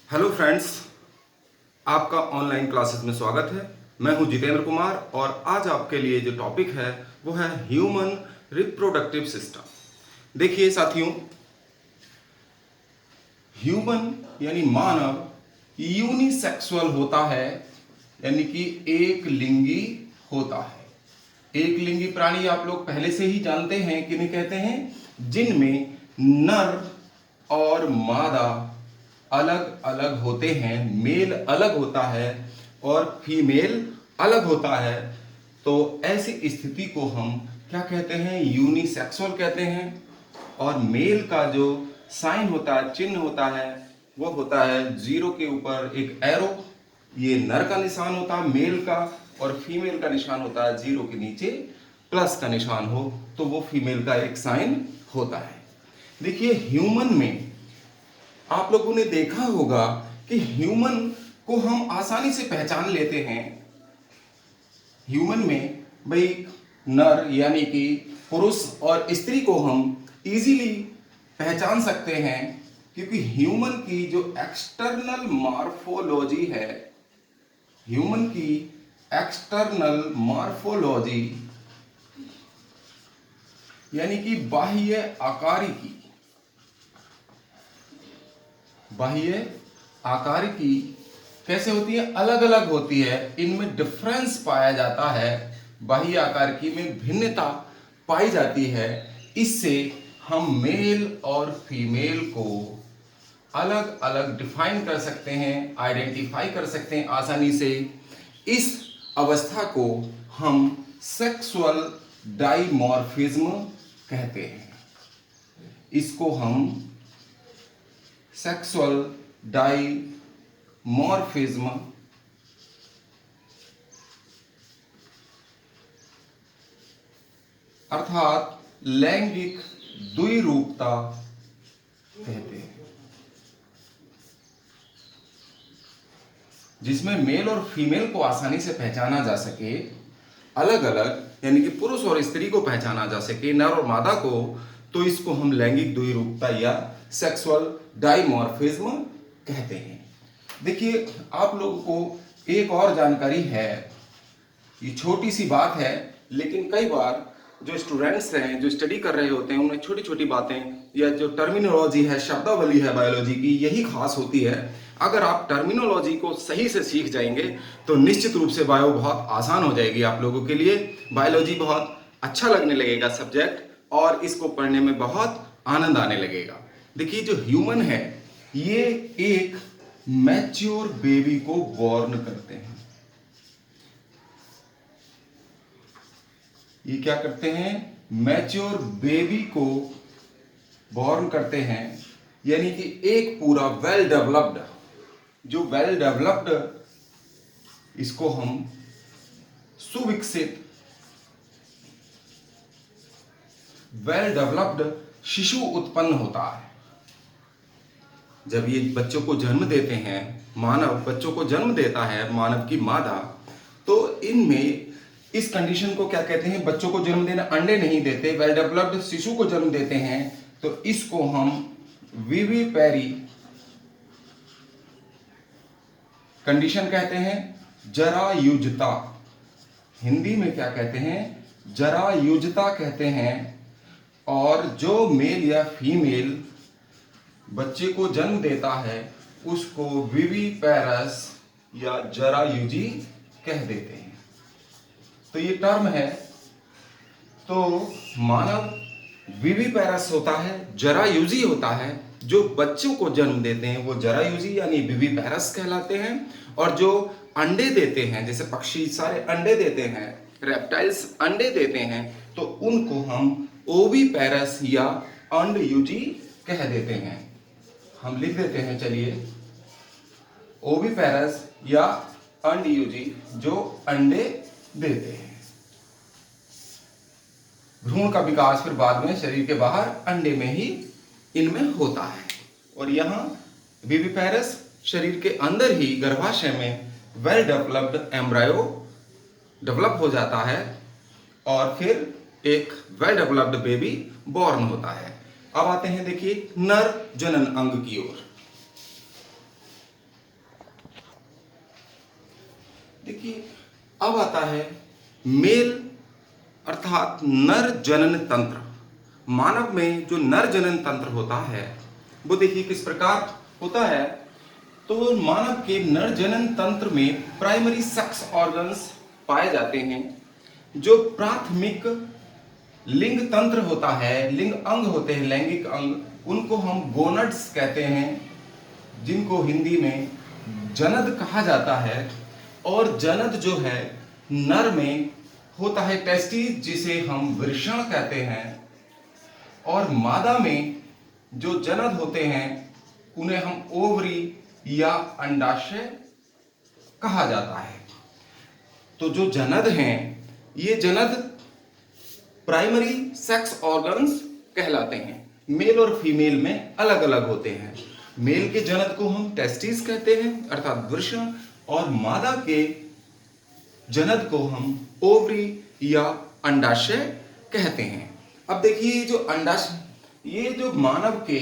Hello friends, आपका online classes में स्वागत है। मैं हूं जितेंद्र कुमार और आज आपके लिए जो टॉपिक है वो है ह्यूमन रिप्रोडक्टिव सिस्टम। देखिए साथियों, ह्यूमन यानी मानव यूनिसेक्सुअल होता है, यानी कि एक लिंगी होता है। एक लिंगी प्राणी आप लोग पहले से ही जानते हैं किन्हें कहते हैं, जिनमें नर और मादा अलग अलग होते हैं। मेल अलग होता है और फीमेल अलग होता है। तो ऐसी स्थिति को हम क्या कहते हैं, यूनिसेक्सुअल कहते हैं। और मेल का जो साइन होता है, चिन्ह होता है, वो होता है जीरो के ऊपर एक एरो। ये नर का निशान होता है मेल का, और फीमेल का निशान होता है जीरो के नीचे प्लस का निशान हो तो वो फीमेल का एक साइन होता है। देखिए, ह्यूमन में आप लोगों ने देखा होगा कि ह्यूमन को हम आसानी से पहचान लेते हैं। ह्यूमन में भाई नर यानी कि पुरुष और स्त्री को हम इजीली पहचान सकते हैं, क्योंकि ह्यूमन की जो एक्सटर्नल मॉर्फोलॉजी है, ह्यूमन की एक्सटर्नल मॉर्फोलॉजी यानी कि बाह्य आकारिकी, बाह्य आकारिकी कैसे होती है, अलग अलग होती है। इनमें डिफरेंस पाया जाता है, बाह्य आकारिकी में भिन्नता पाई जाती है। इससे हम मेल और फीमेल को अलग अलग डिफाइन कर सकते हैं, आइडेंटिफाई कर सकते हैं आसानी से। इस अवस्था को हम सेक्सुअल डाइमॉर्फिज्म कहते हैं। इसको हम सेक्सुअल डाइमॉर्फिज्म अर्थात लैंगिक द्विरूपता कहते हैं, जिसमें मेल और फीमेल को आसानी से पहचाना जा सके, अलग अलग यानी कि पुरुष और स्त्री को पहचाना जा सके, नर और मादा को, तो इसको हम लैंगिक द्विरूपता या सेक्सुअल डाइमॉर्फिज्म कहते हैं। देखिए, आप लोगों को एक और जानकारी है, ये छोटी सी बात है, लेकिन कई बार जो स्टूडेंट्स हैं, जो स्टडी कर रहे होते हैं, उन्हें छोटी छोटी बातें या जो टर्मिनोलॉजी है, शब्दावली है बायोलॉजी की, यही खास होती है। अगर आप टर्मिनोलॉजी को सही से सीख जाएंगे तो निश्चित रूप से बायो बहुत आसान हो जाएगी आप लोगों के लिए। बायोलॉजी बहुत अच्छा लगने लगेगा सब्जेक्ट, और इसको पढ़ने में बहुत आनंद आने लगेगा। देखिए, जो ह्यूमन है ये एक मैच्योर बेबी को बॉर्न करते हैं। ये क्या करते हैं, मैच्योर बेबी को बॉर्न करते हैं, यानी कि एक पूरा वेल डेवलप्ड, जो वेल डेवलप्ड, इसको हम सुविकसित वेल डेवलप्ड शिशु उत्पन्न होता है। जब ये बच्चों को जन्म देते हैं, मानव बच्चों को जन्म देता है, मानव की मादा, तो इनमें इस कंडीशन को क्या कहते हैं, बच्चों को जन्म देना, अंडे नहीं देते, वेल डेवलप्ड शिशु को जन्म देते हैं, तो इसको हम विविपेरी कंडीशन कहते हैं, जरायुजता। हिंदी में क्या कहते हैं, जरायुजता कहते हैं। और जो मेल या फीमेल बच्चे को जन्म देता है उसको विविपेरस या जरायुजी कह देते हैं। तो ये टर्म है, तो मानव विविपेरस होता है, जरायुजी होता है। जो बच्चों को जन्म देते हैं वो जरायुजी यानी विविपेरस कहलाते हैं, और जो अंडे देते हैं, जैसे पक्षी सारे अंडे देते हैं, रेप्टाइल्स अंडे देते हैं, तो उनको हम ओविपेरस या अंडयुजी कह देते हैं। हम लिख देते हैं, चलिए, ओविपेरस या अंडयुजी, जो अंडे देते हैं। भ्रूण का विकास फिर बाद में शरीर के बाहर अंडे में ही इनमें होता है। और यहाँ विविपेरस शरीर के अंदर ही गर्भाशय में वेल डेवलप्ड एम्ब्रायो डेवलप हो जाता है, और फिर एक वेल डेवलप्ड बेबी बॉर्न होता है। अब आते हैं, देखिए, नर जनन अंग की ओर। देखिए, अब आता है मेल अर्थात नर जनन तंत्र। मानव में जो नर जनन तंत्र होता है वो देखिए किस प्रकार होता है। तो मानव के नर जनन तंत्र में प्राइमरी सेक्स ऑर्गन्स पाए जाते हैं। जो प्राथमिक लिंग तंत्र होता है, लिंग अंग होते हैं, लैंगिक अंग, उनको हम गोनड्स कहते हैं, जिनको हिंदी में जनद कहा जाता है। और जनद जो है नर में होता है टेस्टिस, जिसे हम वृषण कहते हैं। और मादा में जो जनद होते हैं उन्हें हम ओवरी या अंडाशय कहा जाता है। तो जो जनद हैं, ये जनद प्राइमरी सेक्स ऑर्गन्स कहलाते हैं। मेल और फीमेल में अलग अलग होते हैं। मेल के जनद को हम टेस्टिस कहते हैं अर्थात वृषण, और मादा के जनद को हम ओवरी या अंडाशय कहते हैं। अब देखिए जो अंडाशय, ये जो मानव के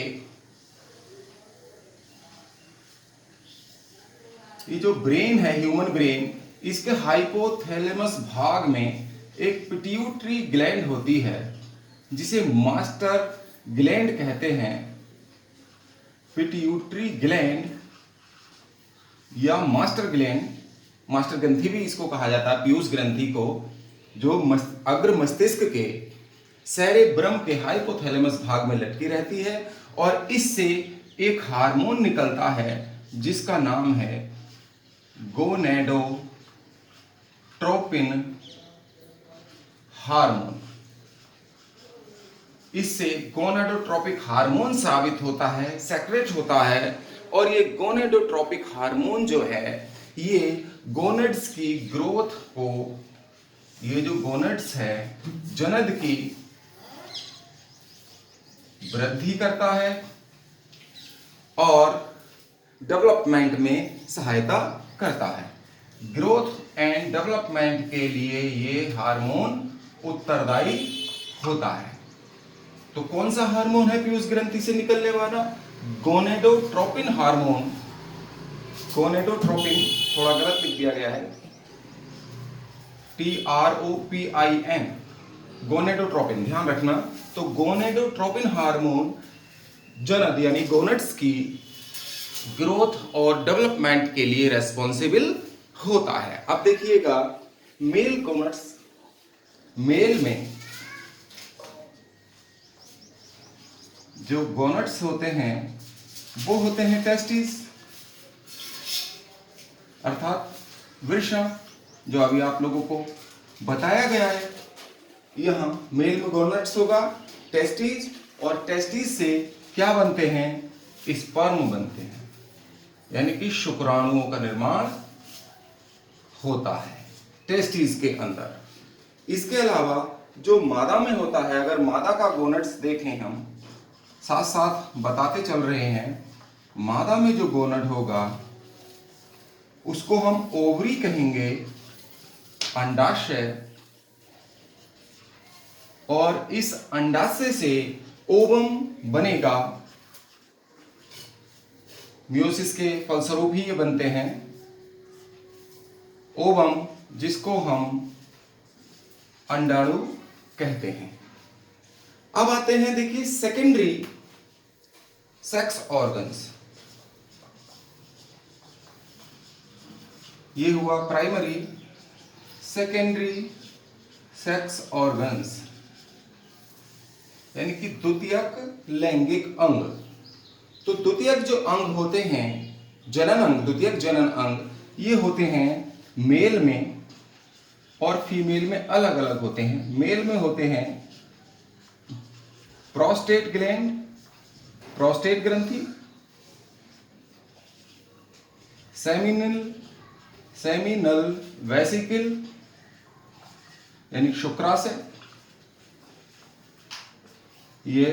ये जो ब्रेन है, ह्यूमन ब्रेन, इसके हाइपोथैलेमस भाग में एक पिट्यूटरी ग्लैंड होती है जिसे मास्टर ग्लैंड कहते हैं। पिट्यूटरी ग्लैंड या मास्टर ग्लैंड, मास्टर ग्रंथि भी इसको कहा जाता है, पीयूष ग्रंथि को, जो अग्र मस्तिष्क के सेरेब्रम के हाइपोथैलेमस भाग में लटकी रहती है। और इससे एक हार्मोन निकलता है जिसका नाम है गोनेडोट्रोपिन हार्मोन। इससे गोनेडोट्रोपिक हार्मोन साबित होता है, सेक्रेट होता है। और ये गोनेडोट्रोपिक हार्मोन जो है, ये गोनेड्स की ग्रोथ को, ये जो गोनेड्स है जनद की वृद्धि करता है और डेवलपमेंट में सहायता करता है। ग्रोथ एंड डेवलपमेंट के लिए ये हार्मोन उत्तरदायी होता है। तो कौन सा हार्मोन है पीयूष ग्रंथि से निकलने वाला? Gonadotropin hormone. गोनेडोट्रोपिन थोड़ा गलत लिख दिया गया है, TROPIN, गोनेडोट्रोपिन, ध्यान रखना। तो गोनेडोट्रोपिन हार्मोन जनद यानी गोनेड्स की ग्रोथ और डेवलपमेंट के लिए रेस्पॉन्सिबल होता है। अब देखिएगा मेल गोनेड्स, मेल में जो गोनेड्स होते हैं वो होते हैं टेस्टिस अर्थात वृषण, जो अभी आप लोगों को बताया गया है। यहां मेल में गोनेड्स होगा, टेस्टिस, और टेस्टिस से क्या बनते हैं? स्पर्म बनते हैं, यानी कि शुक्राणुओं का निर्माण होता है टेस्टिस के अंदर। इसके अलावा जो मादा में होता है, अगर मादा का गोनेड्स देखें, हम साथ साथ बताते चल रहे हैं, मादा में जो गोनेड होगा उसको हम ओवरी कहेंगे, अंडाशय, और इस अंडाशय से ओवम बनेगा। मियोसिस के फलस्वरूप ही ये बनते हैं ओवम, जिसको हम अंडाणु कहते हैं। अब आते हैं, देखिए, सेकेंडरी सेक्स ऑर्गन्स। ये हुआ प्राइमरी, सेकेंडरी सेक्स ऑर्गन्स यानी कि द्वितीयक लैंगिक अंग। तो द्वितीयक जो अंग होते हैं, जनन अंग, द्वितीयक जनन अंग, ये होते हैं मेल में और फीमेल में अलग अलग होते हैं। मेल में होते हैं प्रोस्टेट ग्लैंड, प्रोस्टेट ग्रंथि, सेमिनल वेसिकल यानी शुक्राशय, ये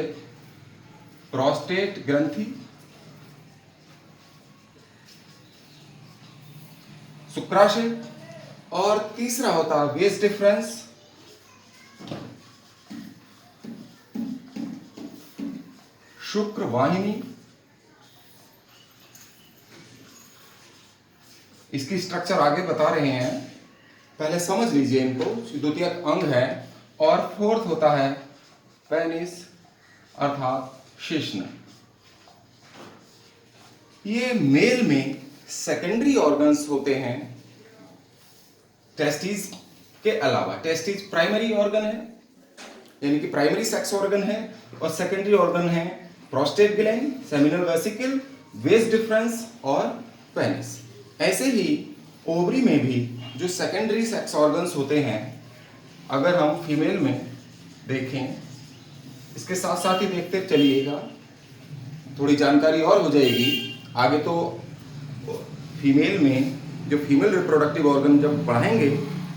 प्रोस्टेट ग्रंथि, शुक्राशय, और तीसरा होता है वेस डिफरेंस, शुक्रवाहिनी, इसकी स्ट्रक्चर आगे बता रहे हैं, पहले समझ लीजिए इनको। द्वितीयक अंग है और फोर्थ होता है पेनिस अर्थात शिश्न। ये मेल में सेकेंडरी ऑर्गन्स होते हैं टेस्टिस के अलावा। टेस्टिस प्राइमरी ऑर्गन है, यानी कि प्राइमरी सेक्स ऑर्गन है, और सेकेंडरी ऑर्गन है प्रोस्टेट ग्लैंड, सेमिनल वेसिकल, वेस डिफरेंस और पेनिस। ऐसे ही ओवरी में भी जो सेकेंडरी सेक्स ऑर्गन्स होते हैं, अगर हम फीमेल में देखें, इसके साथ साथ ही देखते चलिएगा, थोड़ी जानकारी और हो जाएगी आगे। तो फीमेल में जो फीमेल रिप्रोडक्टिव ऑर्गन जब पढ़ाएंगे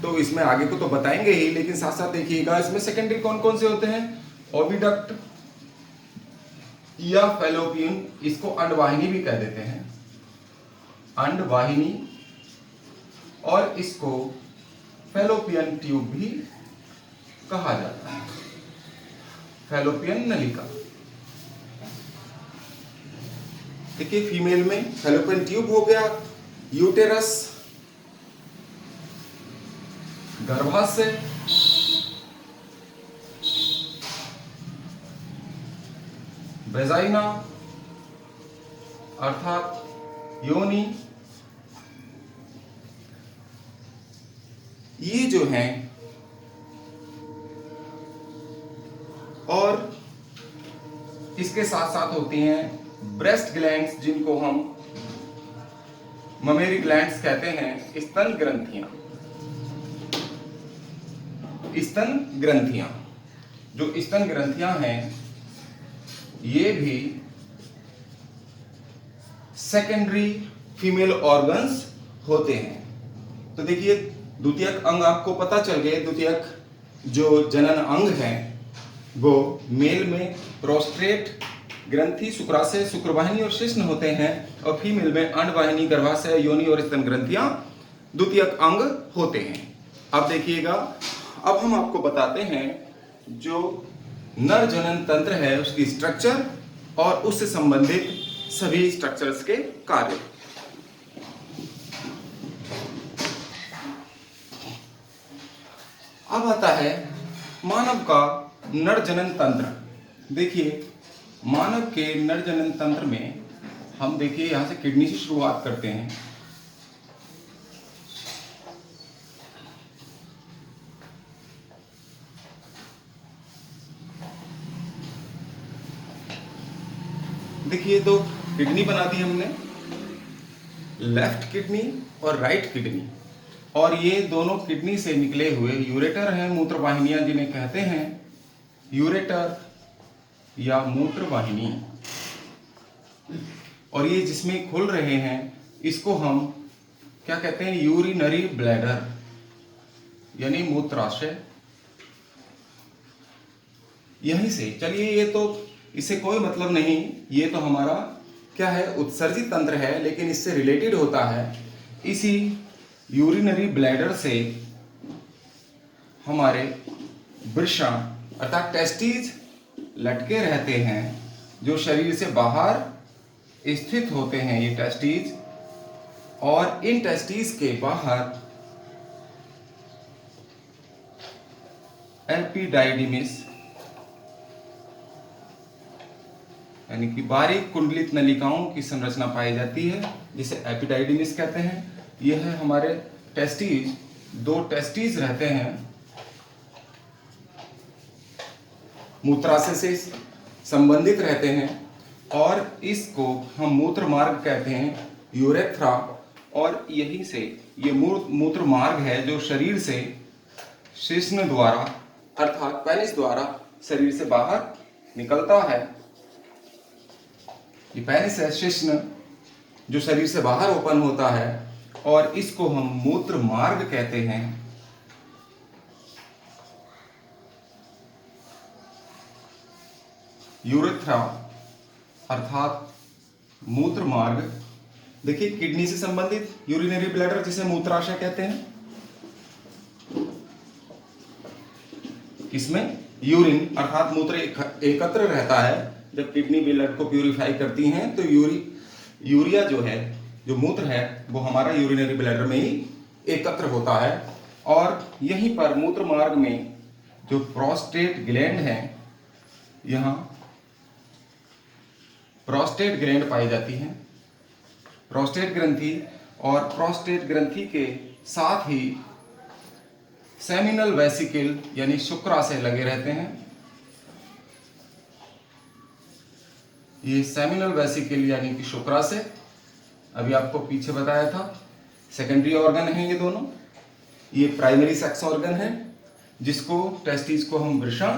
तो इसमें आगे को तो बताएंगे ही, लेकिन साथ साथ देखिएगा इसमें सेकेंडरी कौन कौन से होते हैं। ओविडक्ट या फैलोपियन, इसको अंडवाहिनी भी कह देते हैं, अंडवाहिनी, और इसको फैलोपियन ट्यूब भी कहा जाता है, फैलोपियन नलिका। देखिए फीमेल में फैलोपियन ट्यूब हो गया, यूटेरस, गर्भाशय, वेजाइना अर्थात योनि, ये जो हैं, और इसके साथ साथ होती हैं ब्रेस्ट ग्लैंड्स, जिनको हम ममेरी ग्लैंड्स कहते हैं, स्तन ग्रंथियां। स्तन ग्रंथियां, जो स्तन ग्रंथियां हैं, ये भी सेकेंडरी फीमेल ऑर्गन्स होते हैं। तो देखिए द्वितीयक अंग आपको पता चल गए। द्वितीयक जो जनन अंग है वो मेल में प्रोस्टेट ग्रंथि, शुक्राशय, शुक्रवाहिनी और शिश्न होते हैं, और फीमेल में अंडवाहिनी, गर्भाशय, योनि और स्तन ग्रंथियां द्वितीयक अंग होते हैं। अब देखिएगा, अब हम आपको बताते हैं जो नर जनन तंत्र है उसकी स्ट्रक्चर और उससे संबंधित सभी स्ट्रक्चर्स के कार्य। अब आता है मानव का नर जनन तंत्र। देखिए मानव के नर जनन तंत्र में हम देखिए यहां से किडनी से शुरुआत करते हैं। देखिए दो किडनी बना दी हमने, लेफ्ट किडनी और राइट किडनी, और ये दोनों किडनी से निकले हुए यूरेटर हैं, मूत्रवाहिनियां जिन्हें कहते हैं, यूरेटर या मूत्रवाहिनी, और ये जिसमें खुल रहे हैं इसको हम क्या कहते हैं, यूरिनरी ब्लैडर यानी मूत्राशय। यहीं से चलिए, ये तो इससे कोई मतलब नहीं, ये तो हमारा क्या है, उत्सर्जित तंत्र है, लेकिन इससे रिलेटेड होता है। इसी यूरिनरी ब्लैडर से हमारे वृषण अर्थात टेस्टिस लटके रहते हैं, जो शरीर से बाहर स्थित होते हैं ये टेस्टिस, और इन टेस्टिस के बाहर एपिडाइडिमिस यानी कि बारीक कुंडलित नलिकाओं की संरचना पाई जाती है, जिसे एपिडाइडिमिस कहते हैं। यह है हमारे टेस्टिस, दो टेस्टिस रहते हैं, मूत्राशय से संबंधित रहते हैं, और इसको हम मूत्र मार्ग कहते हैं, यूरेथ्रा, और यहीं से ये मूत्र मार्ग है जो शरीर से शिश्न द्वारा अर्थात पेनिस द्वारा शरीर से बाहर निकलता है। ये पेनिस है, शिश्न, जो शरीर से बाहर ओपन होता है, और इसको हम मूत्र मार्ग कहते हैं। यूरेथ्रा अर्थात मूत्र मार्ग। देखिए किडनी से संबंधित यूरिनरी ब्लैडर जिसे मूत्राशय कहते हैं, इसमें यूरिन अर्थात मूत्र एकत्र रहता है। जब किडनी ब्लड को प्यूरिफाई करती हैं तो यूरिया जो है जो मूत्र है वो हमारा यूरिनरी ब्लैडर में ही एकत्र होता है, और यहीं पर मूत्र मार्ग में जो प्रोस्टेट ग्लैंड है, यहाँ प्रोस्टेट ग्लैंड पाई जाती है, प्रोस्टेट ग्रंथि, और प्रोस्टेट ग्रंथि के साथ ही सेमिनल वेसिकल यानी शुक्राशय लगे रहते हैं। ये सेमिनल वेसिकल यानी कि शुक्राशय अभी आपको पीछे बताया था, सेकेंडरी ऑर्गन है ये दोनों। ये प्राइमरी सेक्स ऑर्गन है जिसको टेस्टिस को हम वृषण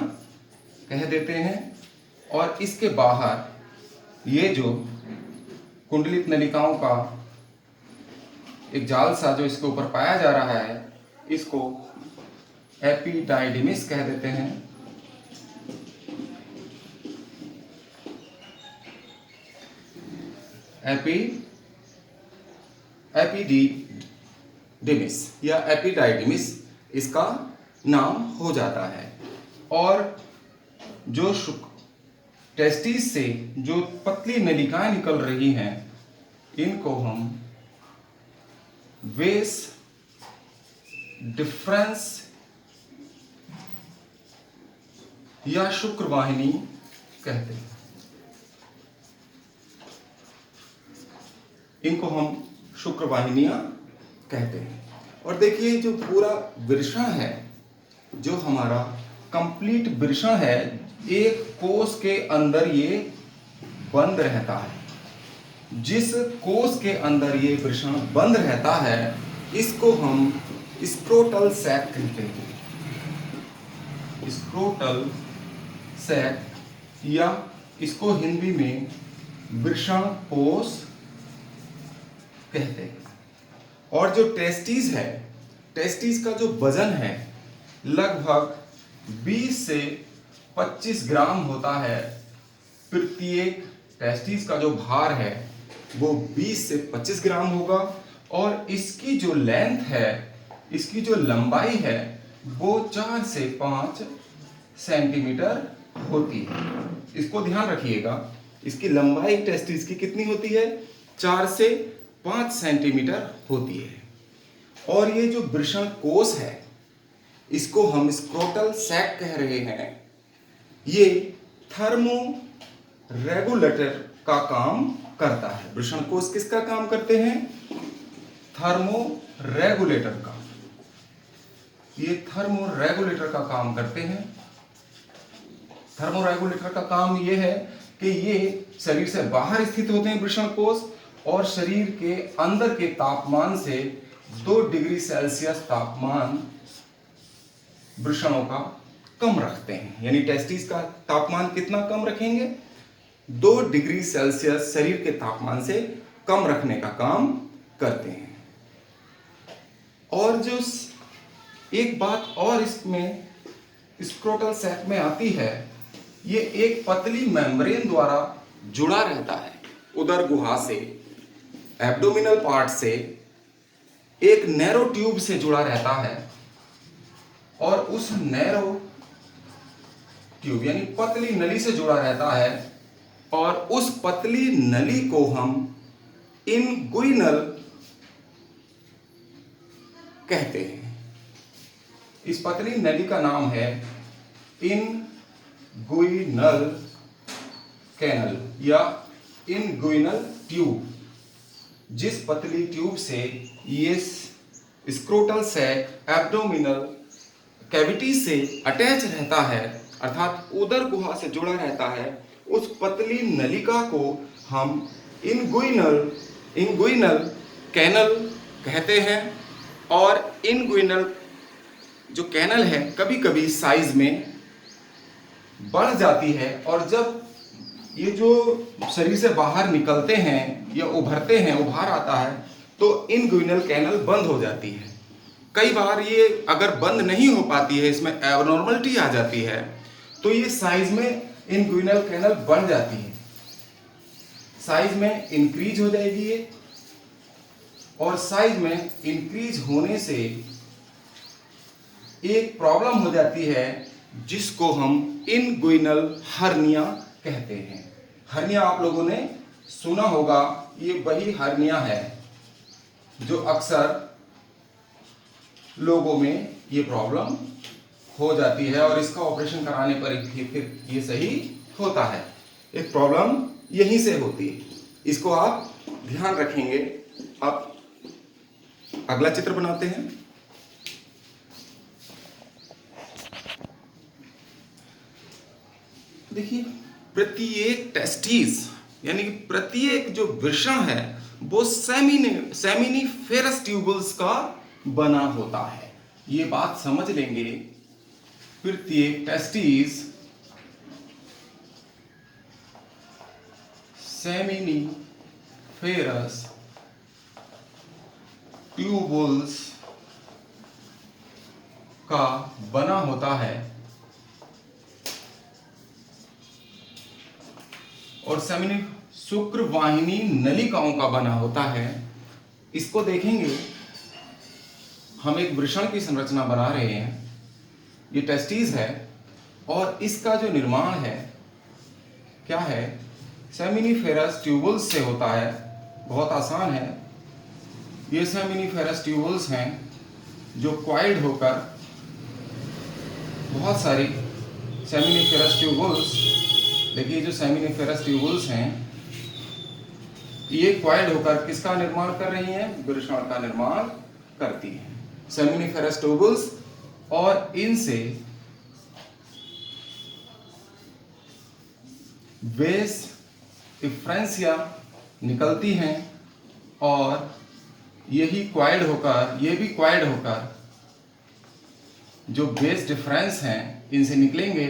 कह देते हैं, और इसके बाहर ये जो कुंडलित नलिकाओं का एक जाल सा जो इसके ऊपर पाया जा रहा है, इसको एपिडाइडिमिस कह देते हैं। एपिडिडिमिस या एपिडाइडिमिस इसका नाम हो जाता है। और जो टेस्टिस से जो पतली नलिकाएं निकल रही हैं, इनको हम वेस डिफरेंस या शुक्रवाहिनी कहते हैं। इनको हम शुक्रवाहिनियां कहते हैं। और देखिए जो पूरा वृषण है, जो हमारा कंप्लीट वृषण है, एक कोष के अंदर ये बंद रहता है। जिस कोष के अंदर ये वृषण बंद रहता है, इसको हम स्क्रोटल सैक कहते हैं। स्क्रोटल सैक, या इसको हिंदी में वृषण कोष कहते हैं। और जो टेस्टिस है, टेस्टिस का जो वजन है लगभग 20 से 25 ग्राम होता है। प्रत्येक टेस्टिस का जो भार है वो 20 से 25 ग्राम होगा, और इसकी जो लेंथ है, इसकी जो लंबाई है वो 4 से 5 सेंटीमीटर होती है। इसको ध्यान रखिएगा, इसकी लंबाई टेस्टिस की कितनी होती है? 4 से 5 सेंटीमीटर होती है। और ये जो वृषण कोष है, इसको हम स्क्रोटल सैक कह रहे हैं। ये थर्मो रेगुलेटर का काम करता है। वृषण कोष किसका काम करते हैं? थर्मो रेगुलेटर का। ये थर्मो रेगुलेटर का काम करते हैं। थर्मो रेगुलेटर का काम ये है कि ये शरीर से बाहर स्थित होते हैं वृषण कोष, और शरीर के अंदर के तापमान से 2 डिग्री सेल्सियस तापमान वृषणों का कम रखते हैं। यानी टेस्टिस का तापमान कितना कम रखेंगे? 2 डिग्री सेल्सियस शरीर के तापमान से कम रखने का काम करते हैं। और जो एक बात और इसमें स्क्रोटल सैक में आती है, ये एक पतली मेम्ब्रेन द्वारा जुड़ा रहता है। उदर गुहा से, एब्डोमिनल पार्ट से एक नैरो ट्यूब से जुड़ा रहता है, और उस नैरो ट्यूब यानी पतली नली से जुड़ा रहता है, और उस पतली नली को हम इनगुइनल कहते हैं। इस पतली नली का नाम है इनगुइनल कैनल या इनगुइनल ट्यूब। जिस पतली ट्यूब से ये स्क्रोटल सैक एब्डोमिनल कैविटी से अटैच रहता है, अर्थात उदर गुहा से जुड़ा रहता है, उस पतली नलिका को हम इनगुइनल कैनल कहते हैं। और इनगुइनल जो कैनल है कभी कभी साइज में बढ़ जाती है, और जब ये जो शरीर से बाहर निकलते हैं या उभरते हैं, उभार आता है, तो इनगुइनल कैनल बंद हो जाती है। कई बार ये अगर बंद नहीं हो पाती है, इसमें एबनॉर्मलिटी आ जाती है, तो ये साइज में इनगुइनल कैनल बढ़ जाती है, साइज में इंक्रीज हो जाएगी ये। और साइज में इंक्रीज होने से एक प्रॉब्लम हो जाती है जिसको हम इनगुइनल हर्निया कहते हैं। हर्निया आप लोगों ने सुना होगा, ये वही हर्निया है जो अक्सर लोगों में ये प्रॉब्लम हो जाती है और इसका ऑपरेशन कराने पर ही फिर ये सही होता है। एक प्रॉब्लम यहीं से होती है, इसको आप ध्यान रखेंगे। आप अगला चित्र बनाते हैं। देखिए, प्रत्येक टेस्टिस यानी कि प्रत्येक जो वृषण है वो सेमिनिफेरस ट्यूबल्स का बना होता है। ये बात समझ लेंगे। प्रत्येक टेस्टिस सेमिनिफेरस ट्यूबल्स का बना होता है और शुक्रवाहिनी नलिकाओं का बना होता है। इसको देखेंगे, हम एक वृषण की संरचना बना रहे हैं। ये टेस्टिस है और इसका जो निर्माण है क्या है, सेमिनिफेरस ट्यूबल्स से होता है। बहुत आसान है। ये सेमिनिफेरस ट्यूबल्स हैं जो क्वाइल्ड होकर, बहुत सारी सेमिनिफेरस ट्यूबल्स, देखिए जो सेमिनिफेरस ट्यूबल्स हैं ये क्वाइल्ड होकर किसका निर्माण कर रही हैं, वृषण का निर्माण करती हैं। सेमिनिफेरस ट्यूबल्स, और इनसे वेस डिफरेंशिया निकलती हैं और यही क्वाइल्ड होकर, ये भी क्वाइल्ड होकर जो बेस डिफरेंस हैं इनसे निकलेंगे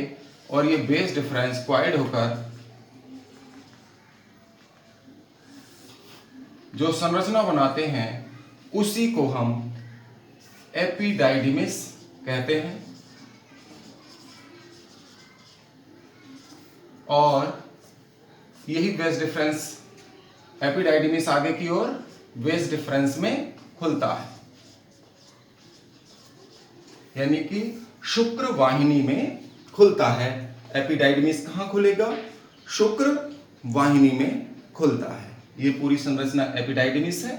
और ये बेस डिफरेंस क्वाइल्ड होकर जो संरचना बनाते हैं उसी को हम एपिडाइडिमिस कहते हैं। और यही बेस डिफरेंस, एपिडाइडिमिस आगे की ओर बेस डिफरेंस में खुलता है, यानी कि शुक्र वाहिनी में खुलता है। एपिडाइडिमिस कहां खुलेगा, शुक्र वाहिनी में खुलता है। ये पूरी संरचना एपिडाइडिमिस है।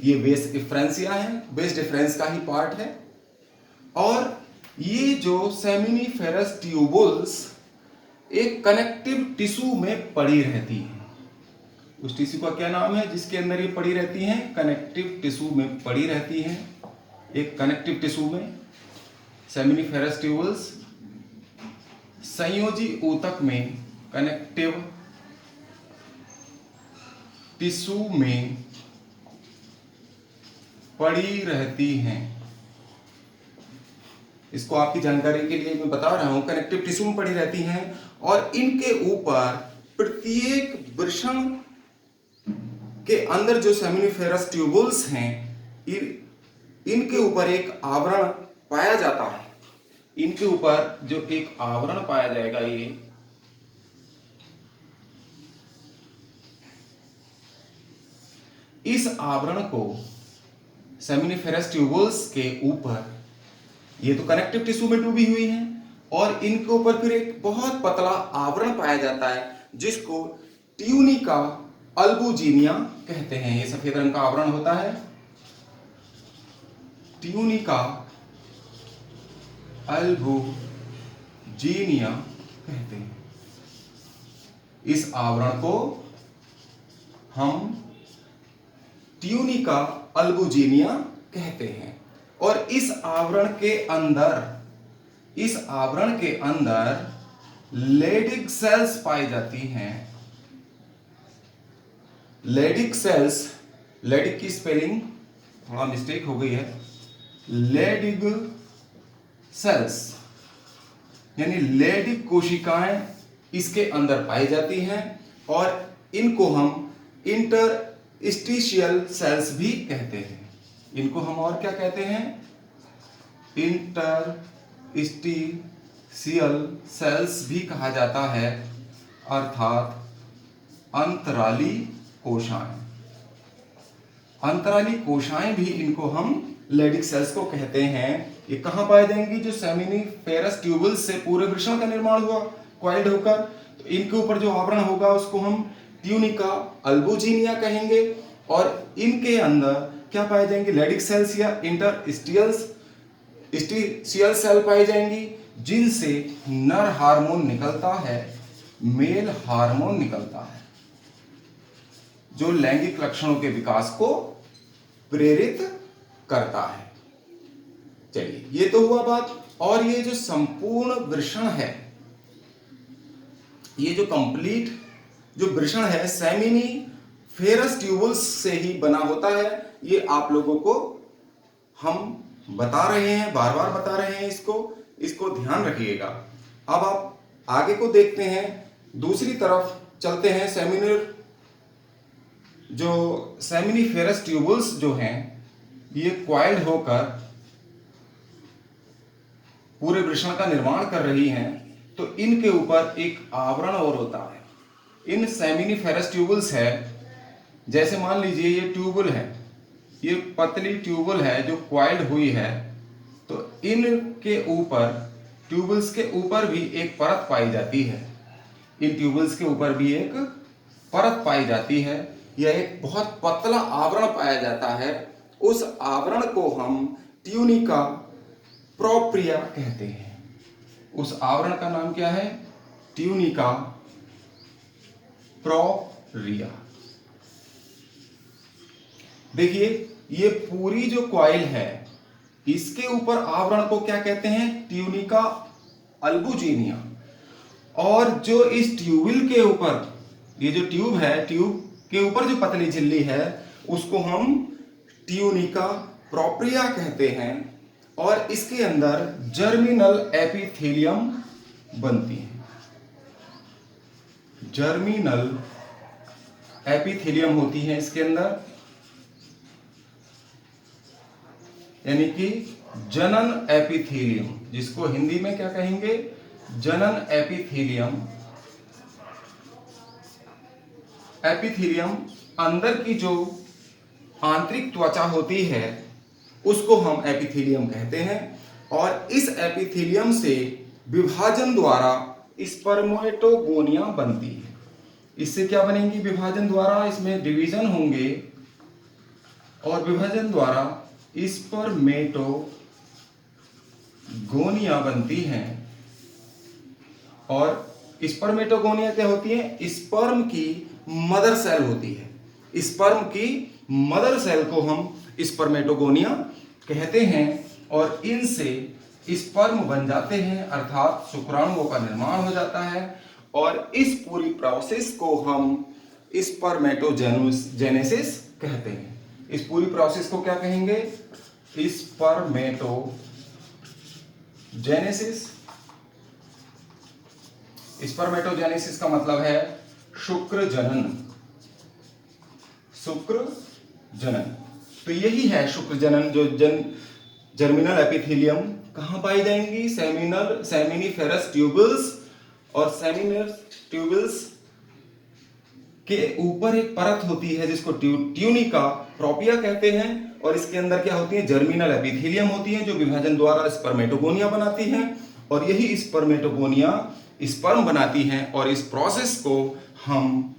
ये बेस डिफरेंशिया है, बेस डिफरेंस का ही पार्ट है। और ये जो सेमिनिफेरस ट्यूबल्स एक कनेक्टिव टिश्यू में पड़ी रहती है। उस टिश्यू का क्या नाम है जिसके अंदर ये पड़ी रहती हैं, कनेक्टिव टिश्यू में पड़ी रहती हैं। एक कनेक्टिव टिश्यू में सेमिनिफेरस ट्यूबल्स संयोजी ऊतक में, कनेक्टिव टिश्यू में पड़ी रहती हैं। इसको आपकी जानकारी के लिए मैं बता रहा हूं, कनेक्टिव टिश्यू में पड़ी रहती हैं और इनके ऊपर प्रत्येक वृषण के अंदर जो सेमिनिफेरस ट्यूबल्स हैं इनके ऊपर एक आवरण पाया जाता है। इनके ऊपर जो एक आवरण पाया जाएगा, ये इस आवरण को सेमिनिफेरस ट्यूबल्स के ऊपर, ये तो कनेक्टिव टिश्यू में डूबी हुई हैं और इनके ऊपर फिर एक बहुत पतला आवरण पाया जाता है जिसको ट्यूनिका अल्बुजिनिया कहते हैं। ये सफेद रंग का आवरण होता है, ट्यूनिका अल्बुजिनिया कहते हैं। इस आवरण को हम ट्यूनिका अल्बुजिनिया कहते हैं। और इस आवरण के अंदर लेडिक सेल्स पाई जाती हैं। लेडिक सेल्स, लेडिक की स्पेलिंग थोड़ा मिस्टेक हो गई है, लेडिक सेल्स यानी लेडिक कोशिकाएं इसके अंदर पाई जाती हैं और इनको हम इंटरस्टिशियल सेल्स भी कहते हैं। इनको हम और क्या कहते हैं, इंटरस्टिशियल सेल्स भी कहा जाता है, अर्थात अंतराली कोशाएं। अंतराली कोशाएं भी इनको हम लेडिक सेल्स को कहते हैं। ये कहां पाए जाएंगी, जो सेमिनिफेरस ट्यूबल्स से पूरे वृषण का निर्माण हुआ क्वाइल्ड होकर, तो इनके ऊपर जो आवरण होगा उसको हम ट्यूनिका अल्बुजिनिया कहेंगे और इनके अंदर क्या पाए जाएंगे, लेडिक सेल्स या इंटरस्टिशियल सेल पाई जाएंगी, जिनसे नर हार्मोन निकलता है, मेल हार्मोन निकलता है, जो लैंगिक लक्षणों के विकास को प्रेरित करता है। चलिए, ये तो हुआ बात। और ये जो संपूर्ण वृषण है, ये जो कंप्लीट जो वृषण है सेमिनिफेरस ट्यूबुल्स से ही बना होता है। ये आप लोगों को हम बता रहे हैं, बार बार बता रहे हैं, इसको ध्यान रखिएगा। अब आप आगे को देखते हैं, दूसरी तरफ चलते हैं। सेमिनिफेरस ट्यूबुल्स जो हैं, ये क्वाइल्ड होकर पूरे वृषण का निर्माण कर रही हैं, तो इनके ऊपर एक आवरण और होता है। इन सेमिनिफेरस ट्यूबुल्स है, जैसे मान लीजिए ये ट्यूबुल है, ये पतली ट्यूबुल है जो क्वाइल्ड हुई है, तो इनके ऊपर, ट्यूबुल्स के ऊपर भी एक परत पाई जाती है। इन ट्यूबुल्स के ऊपर भी एक परत पाई जाती है, या एक बहुत पतला आवरण पाया जाता है। उस आवरण को हम ट्यूनिका प्रोप्रिया कहते हैं। उस आवरण का नाम क्या है, ट्यूनिका प्रोप्रिया। देखिए, ये पूरी जो कॉइल है, इसके ऊपर आवरण को क्या कहते हैं, ट्यूनिका अल्बुजिनिया। और जो इस ट्यूबिल के ऊपर, ये जो ट्यूब है, ट्यूब के ऊपर जो पतली झिल्ली है, उसको हम ट्यूनिका प्रोप्रिया कहते हैं। और इसके अंदर जर्मिनल एपिथेलियम बनती है। जर्मिनल एपिथेलियम होती है इसके अंदर, यानी कि जनन एपिथेलियम, जिसको हिंदी में क्या कहेंगे, जनन एपिथेलियम। एपिथेलियम अंदर की जो आंतरिक त्वचा होती है, उसको हम एपिथेलियम कहते हैं। और इस एपिथेलियम से विभाजन द्वारा स्पर्मेटोगोनिया बनती है। इससे क्या बनेंगी, विभाजन द्वारा इसमें डिवीजन होंगे, और विभाजन द्वारा स्पर्मेटोगोनिया बनती हैं। और स्पर्मेटोगोनिया क्या होती है, स्पर्म की मदर सेल होती है। स्पर्म की मदर सेल को हम स्पर्मेटोगोनिया कहते हैं। और इनसे स्पर्म बन जाते हैं, अर्थात शुक्राणुओं का निर्माण हो जाता है। और इस पूरी प्रोसेस को हम स्पर्मेटोजेनेसिस कहते हैं। इस पूरी प्रोसेस को क्या कहेंगे, स्पर्मेटोजेनेसिस। स्पर्मेटोजेनेसिस का मतलब है शुक्र जनन। शुक्र जनन, तो यही है शुक्र जनन। जो जर्मिनल एपिथेलियम कहां पाई जाएंगी, सेमिनिफेरस ट्यूबल्स। और सेमिनिफेरस ट्यूबल्स के ऊपर एक परत होती है जिसको ट्यूनिका प्रोपिया कहते हैं। और इसके अंदर क्या होती है, जर्मिनल एपिथेलियम होती है, जो विभाजन द्वारा स्पर्मेटोगोनिया बनाती हैं। और यही स्पर्मेटोगोनिया स्पर्म बनाती हैं। और इस प्रोसेस को हम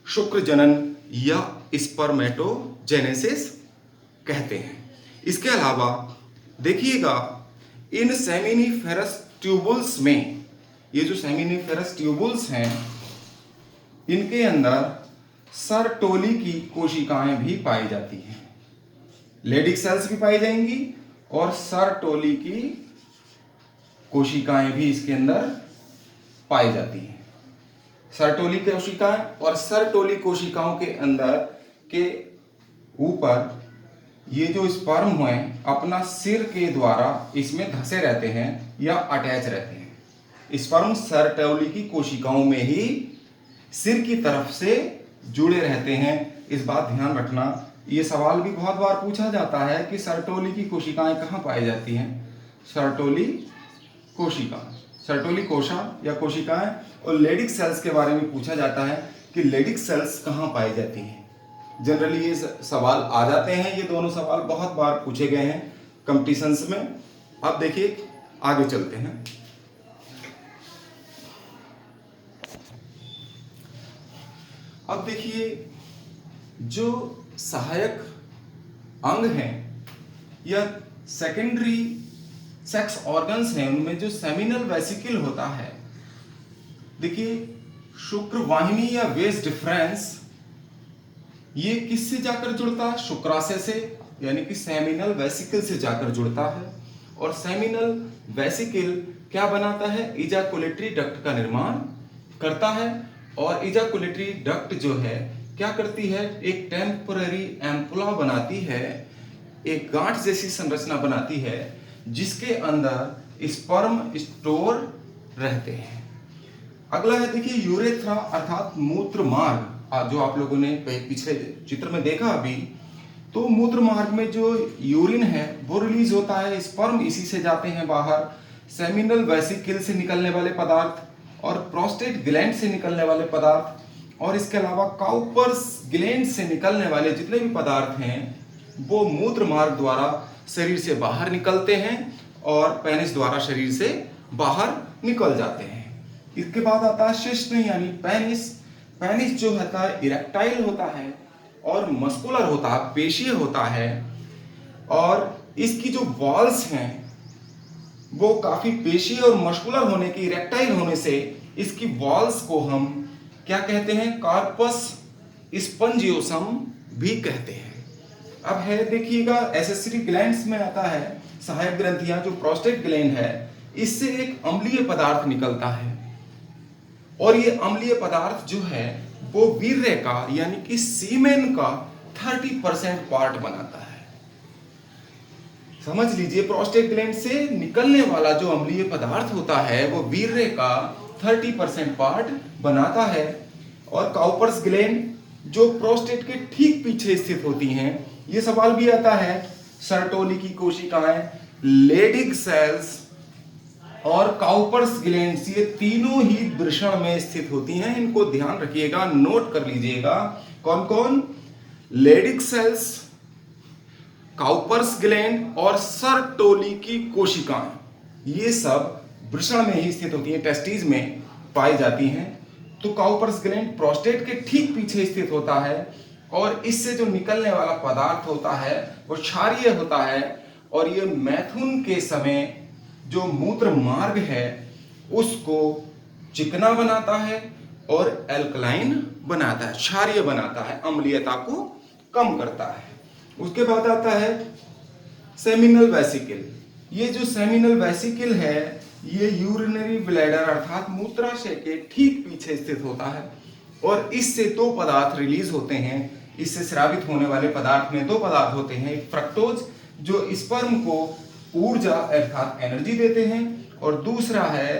शुक्र जनन या स्पर्मेटोजेनेसिस कहते हैं। इसके अलावा देखिएगा, इन सेमिनिफेरस ट्यूबुल्स में, ये जो सेमिनिफेरस ट्यूबुल्स हैं, इनके अंदर सर्टोली की कोशिकाएं भी पाई जाती हैं। लेडिक सेल्स भी पाई जाएंगी, और सर्टोली की कोशिकाएं भी इसके अंदर पाई जाती हैं। सर्टोली कोशिकाएं, और सर्टोली कोशिकाओं के अंदर के ऊपर ये जो स्पर्म हैं, अपना सिर के द्वारा इसमें धंसे रहते हैं या अटैच रहते हैं। स्पर्म सर्टोली की कोशिकाओं में ही सिर की तरफ से जुड़े रहते हैं। इस बात ध्यान रखना, ये सवाल भी बहुत बार पूछा जाता है कि सर्टोली की कोशिकाएं कहाँ पाई जाती हैं। सर्टोली कोशिका, सर्टोली कोशा या कोशिकाएं। और लेडिक सेल्स के बारे में पूछा जाता है कि लेडिक सेल्स कहाँ पाई जाती हैं। जनरली ये सवाल आ जाते हैं, ये दोनों सवाल बहुत बार पूछे गए हैं कंपटीशंस में। अब देखिए, आगे चलते हैं। अब देखिए, जो सहायक अंग हैं या सेकेंडरी सेक्स ऑर्गन्स हैं, उनमें जो सेमिनल वेसिकल होता है, देखिए शुक्र वाहिनी या वेस डिफरेंस ये किससे जाकर जुड़ता है? शुक्राशय से, यानी कि सेमिनल वेसिकल से जाकर जुड़ता है। और सेमिनल वेसिकल क्या बनाता है? इजाकुलेटरी डक्ट का निर्माण करता है। और इजाकुलेटरी डक्ट जो है क्या करती है? एक टेम्पररी एम्पुला बनाती है, एक गांठ जैसी संरचना बनाती है जिसके अंदर स्पर्म स्टोर रहते हैं। अगला है देखिए यूरेथ्रा अर्थात मूत्र मार्ग। जो आप लोगों ने पिछले चित्र में देखा अभी, तो मूत्र मार्ग में जो यूरिन है वो रिलीज होता है, स्पर्म इसी से जाते हैं बाहर, सेमिनल वेसिकल से निकलने वाले पदार्थ और प्रोस्टेट ग्लैंड से निकलने वाले पदार्थ, और इसके अलावा काउपर्स ग्लैंड से निकलने वाले जितने भी पदार्थ हैं वो मूत्र मार्ग द्वारा शरीर से बाहर निकलते हैं और पेनिस द्वारा शरीर से बाहर निकल जाते हैं। इसके बाद आता है शिश्न यानी पेनिस। पेनिस जो होता है इरेक्टाइल होता है और मस्कुलर होता है, पेशीय होता है, और इसकी जो वॉल्स हैं वो काफी पेशीय और मस्कुलर होने की, इरेक्टाइल होने से इसकी वॉल्स को हम क्या कहते हैं? कार्पस स्पंजियोसम भी कहते हैं। अब है देखिएगा एसेसरी ग्लैंड्स में आता है सहायक ग्रंथियां, जो प्रोस्टेट ग्लैंड है इससे एक अम्लीय पदार्थ निकलता है, और ये अम्लीय पदार्थ जो है वो वीर्य का यानी कि सीमेन का 30% पार्ट बनाता है। समझ लीजिए प्रोस्टेट ग्लैंड से निकलने वाला जो अम्लीय पदार्थ होता है वो वीर्य का 30% पार्ट बनाता है। और काउपर्स ग्लैंड जो प्रोस्टेट के ठीक पीछे स्थित होती हैं, ये सवाल भी आता है, सर्टोली की कोशिकाएं, लेडिग सेल्स और काउपर्स ग्लैंड्स ये तीनों ही वृषण में स्थित होती हैं। इनको ध्यान रखिएगा, नोट कर लीजिएगा। कौन कौन? लेडिग सेल्स, काउपर्स ग्लैंड और सर्टोली की कोशिकाएं, ये सब वृषण में ही स्थित होती हैं, टेस्टिस में पाई जाती हैं। तो काउपर्स ग्लैंड प्रोस्टेट के ठीक पीछे स्थित होता है और इससे जो निकलने वाला पदार्थ होता है वो क्षारीय होता है, और ये मैथुन के समय जो मूत्र मार्ग है उसको चिकना बनाता है और एल्कलाइन बनाता है, क्षारीय बनाता है, अम्लीयता को कम करता है। उसके बाद आता है सेमिनल वेसिकल। ये जो सेमिनल वेसिकल है ये यूरिनरी ब्लैडर अर्थात मूत्राशय के ठीक पीछे स्थित होता है, और इससे दो पदार्थ रिलीज होते हैं। इससे स्रावित होने वाले पदार्थ में दो पदार्थ होते हैं, एक फ्रक्टोज जो स्पर्म को ऊर्जा अर्थात एनर्जी देते हैं, और दूसरा है